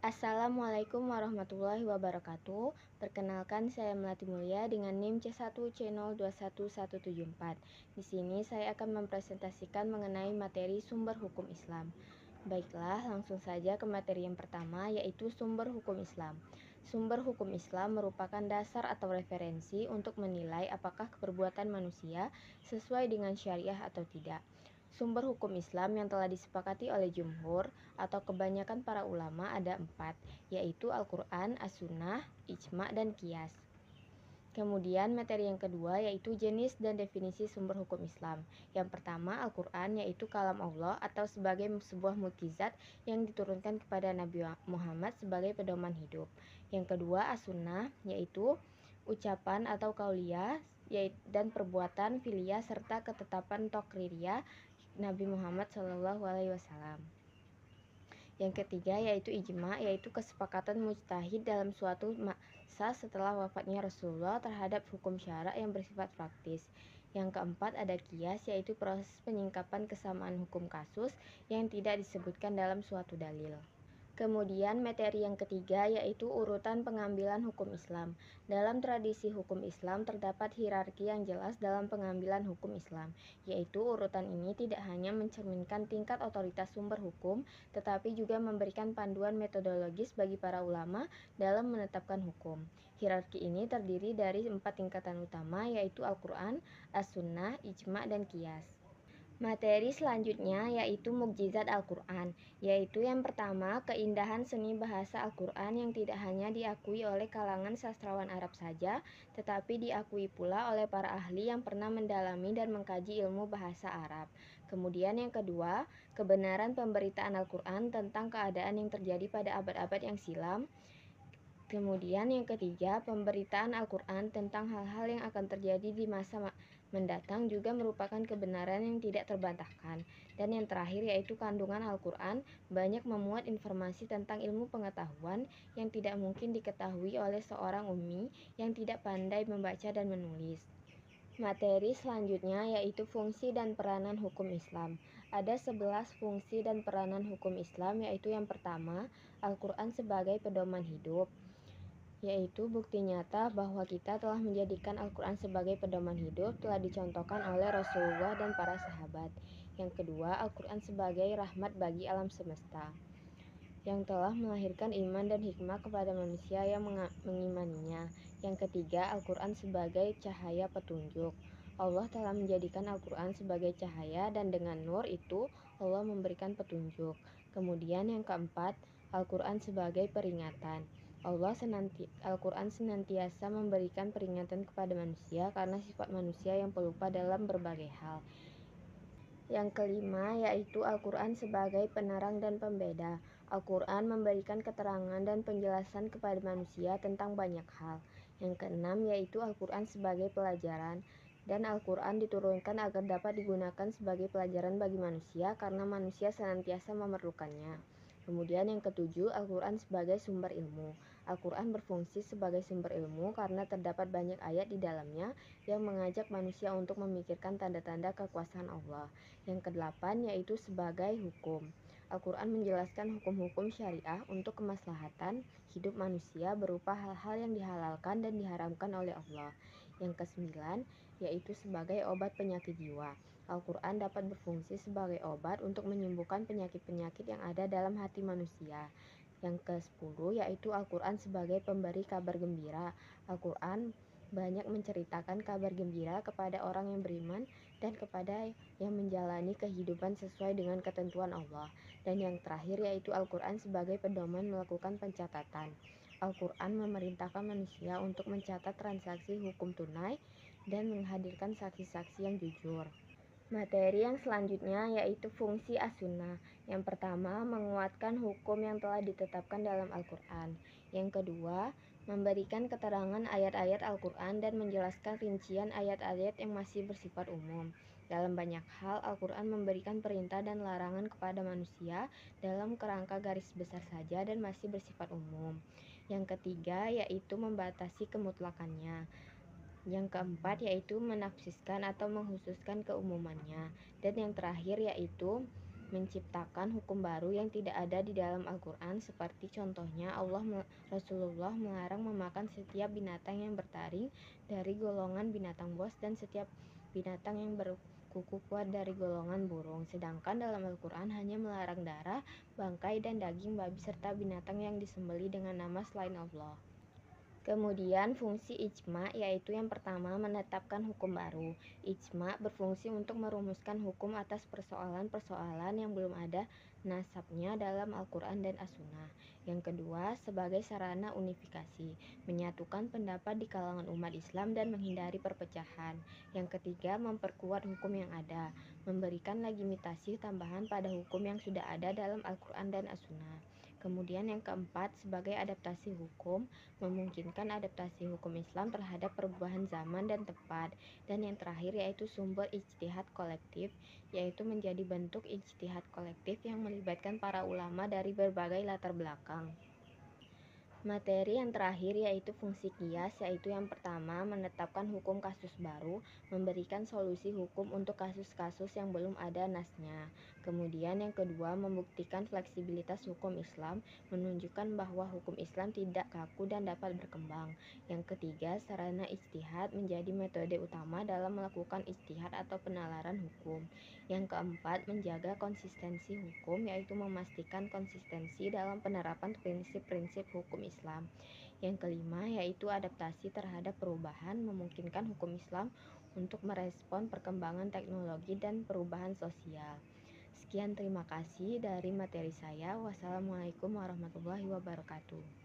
Assalamualaikum warahmatullahi wabarakatuh. Perkenalkan, saya Melati Mulia dengan NIM C1C021174. Di sini saya akan mempresentasikan mengenai materi sumber hukum Islam. Baiklah, langsung saja ke materi yang pertama, yaitu sumber hukum Islam. Sumber hukum Islam merupakan dasar atau referensi untuk menilai apakah perbuatan manusia sesuai dengan syariah atau tidak. Sumber hukum Islam yang telah disepakati oleh jumhur atau kebanyakan para ulama ada 4, yaitu Al-Quran, As-Sunnah, Ijma, dan Qiyas. Kemudian materi yang kedua yaitu jenis dan definisi sumber hukum Islam. Yang pertama Al-Quran, yaitu kalam Allah atau sebagai sebuah mukjizat yang diturunkan kepada Nabi Muhammad sebagai pedoman hidup. Yang kedua As-Sunnah, yaitu ucapan atau qauliyah dan perbuatan fi'liyah serta ketetapan takririah Nabi Muhammad SAW. Yang ketiga yaitu ijma, yaitu kesepakatan mujtahid dalam suatu masa setelah wafatnya Rasulullah terhadap hukum syara yang bersifat praktis. Yang keempat ada qiyas, yaitu proses penyingkapan kesamaan hukum kasus yang tidak disebutkan dalam suatu dalil. Kemudian materi yang ketiga yaitu urutan pengambilan hukum Islam. Dalam tradisi hukum Islam terdapat hierarki yang jelas dalam pengambilan hukum Islam, yaitu urutan ini tidak hanya mencerminkan tingkat otoritas sumber hukum, tetapi juga memberikan panduan metodologis bagi para ulama dalam menetapkan hukum. Hierarki ini terdiri dari 4 tingkatan utama, yaitu Al-Quran, As-Sunnah, Ijma, dan Qiyas. Materi selanjutnya yaitu mukjizat Al-Quran, yaitu yang pertama keindahan seni bahasa Al-Quran yang tidak hanya diakui oleh kalangan sastrawan Arab saja, tetapi diakui pula oleh para ahli yang pernah mendalami dan mengkaji ilmu bahasa Arab. Kemudian yang kedua, kebenaran pemberitaan Al-Quran tentang keadaan yang terjadi pada abad-abad yang silam. Kemudian yang ketiga, pemberitaan Al-Quran tentang hal-hal yang akan terjadi di masa mendatang juga merupakan kebenaran yang tidak terbantahkan. Dan yang terakhir yaitu kandungan Al-Quran banyak memuat informasi tentang ilmu pengetahuan yang tidak mungkin diketahui oleh seorang ummi yang tidak pandai membaca dan menulis. Materi selanjutnya yaitu fungsi dan peranan hukum Islam. Ada 11 fungsi dan peranan hukum Islam, yaitu yang pertama, Al-Quran sebagai pedoman hidup, yaitu bukti nyata bahwa kita telah menjadikan Al-Quran sebagai pedoman hidup telah dicontohkan oleh Rasulullah dan para sahabat. Yang kedua, Al-Quran sebagai rahmat bagi alam semesta, yang telah melahirkan iman dan hikmah kepada manusia yang mengimaninya. Yang ketiga, Al-Quran sebagai cahaya petunjuk. Allah telah menjadikan Al-Quran sebagai cahaya dan dengan nur itu Allah memberikan petunjuk. Kemudian yang keempat, Al-Quran sebagai peringatan. Al-Quran senantiasa memberikan peringatan kepada manusia karena sifat manusia yang pelupa dalam berbagai hal. Yang kelima yaitu Al-Quran sebagai penerang dan pembeda. Al-Quran memberikan keterangan dan penjelasan kepada manusia tentang banyak hal. Yang keenam yaitu Al-Quran sebagai pelajaran, dan Al-Quran diturunkan agar dapat digunakan sebagai pelajaran bagi manusia karena manusia senantiasa memerlukannya. Kemudian yang ketujuh, Al-Quran sebagai sumber ilmu. Al-Quran berfungsi sebagai sumber ilmu karena terdapat banyak ayat di dalamnya yang mengajak manusia untuk memikirkan tanda-tanda kekuasaan Allah. Yang kedelapan yaitu sebagai hukum. Al-Quran menjelaskan hukum-hukum syariah untuk kemaslahatan hidup manusia berupa hal-hal yang dihalalkan dan diharamkan oleh Allah. Yang kesembilan yaitu sebagai obat penyakit jiwa. Al-Quran dapat berfungsi sebagai obat untuk menyembuhkan penyakit-penyakit yang ada dalam hati manusia. Yang ke-10 yaitu Al-Quran sebagai pemberi kabar gembira. Al-Quran banyak menceritakan kabar gembira kepada orang yang beriman dan kepada yang menjalani kehidupan sesuai dengan ketentuan Allah. Dan yang terakhir yaitu Al-Quran sebagai pedoman melakukan pencatatan. Al-Quran memerintahkan manusia untuk mencatat transaksi hukum tunai dan menghadirkan saksi-saksi yang jujur. Materi yang selanjutnya yaitu fungsi as-sunnah. Yang pertama, menguatkan hukum yang telah ditetapkan dalam Al-Quran. Yang kedua, memberikan keterangan ayat-ayat Al-Quran dan menjelaskan rincian ayat-ayat yang masih bersifat umum. Dalam banyak hal, Al-Quran memberikan perintah dan larangan kepada manusia dalam kerangka garis besar saja dan masih bersifat umum. Yang ketiga, yaitu membatasi kemutlakannya. Yang keempat yaitu menafsiskan atau menghususkan keumumannya. Dan yang terakhir yaitu menciptakan hukum baru yang tidak ada di dalam Al-Quran, seperti contohnya Rasulullah melarang memakan setiap binatang yang bertaring dari golongan binatang buas dan setiap binatang yang berkuku kuat dari golongan burung. Sedangkan dalam Al-Quran hanya melarang darah, bangkai, dan daging babi serta binatang yang disembelih dengan nama selain Allah. Kemudian fungsi ijma, yaitu yang pertama menetapkan hukum baru. Ijma berfungsi untuk merumuskan hukum atas persoalan-persoalan yang belum ada nasabnya dalam Al-Quran dan As-Sunnah. Yang kedua, sebagai sarana unifikasi, menyatukan pendapat di kalangan umat Islam dan menghindari perpecahan. Yang ketiga, memperkuat hukum yang ada, memberikan legitimasi tambahan pada hukum yang sudah ada dalam Al-Quran dan As-Sunnah. Kemudian yang keempat, sebagai adaptasi hukum, memungkinkan adaptasi hukum Islam terhadap perubahan zaman dan tempat. Dan yang terakhir yaitu sumber ijtihad kolektif, yaitu menjadi bentuk ijtihad kolektif yang melibatkan para ulama dari berbagai latar belakang. Materi yang terakhir yaitu fungsi kias, yaitu yang pertama menetapkan hukum kasus baru, memberikan solusi hukum untuk kasus-kasus yang belum ada nasnya. Kemudian yang kedua, membuktikan fleksibilitas hukum Islam, menunjukkan bahwa hukum Islam tidak kaku dan dapat berkembang. Yang ketiga, sarana ijtihad menjadi metode utama dalam melakukan ijtihad atau penalaran hukum. Yang keempat, menjaga konsistensi hukum, yaitu memastikan konsistensi dalam penerapan prinsip-prinsip hukum Islam. Yang kelima, yaitu adaptasi terhadap perubahan, memungkinkan hukum Islam untuk merespon perkembangan teknologi dan perubahan sosial. Sekian, terima kasih dari materi saya. Wassalamualaikum warahmatullahi wabarakatuh.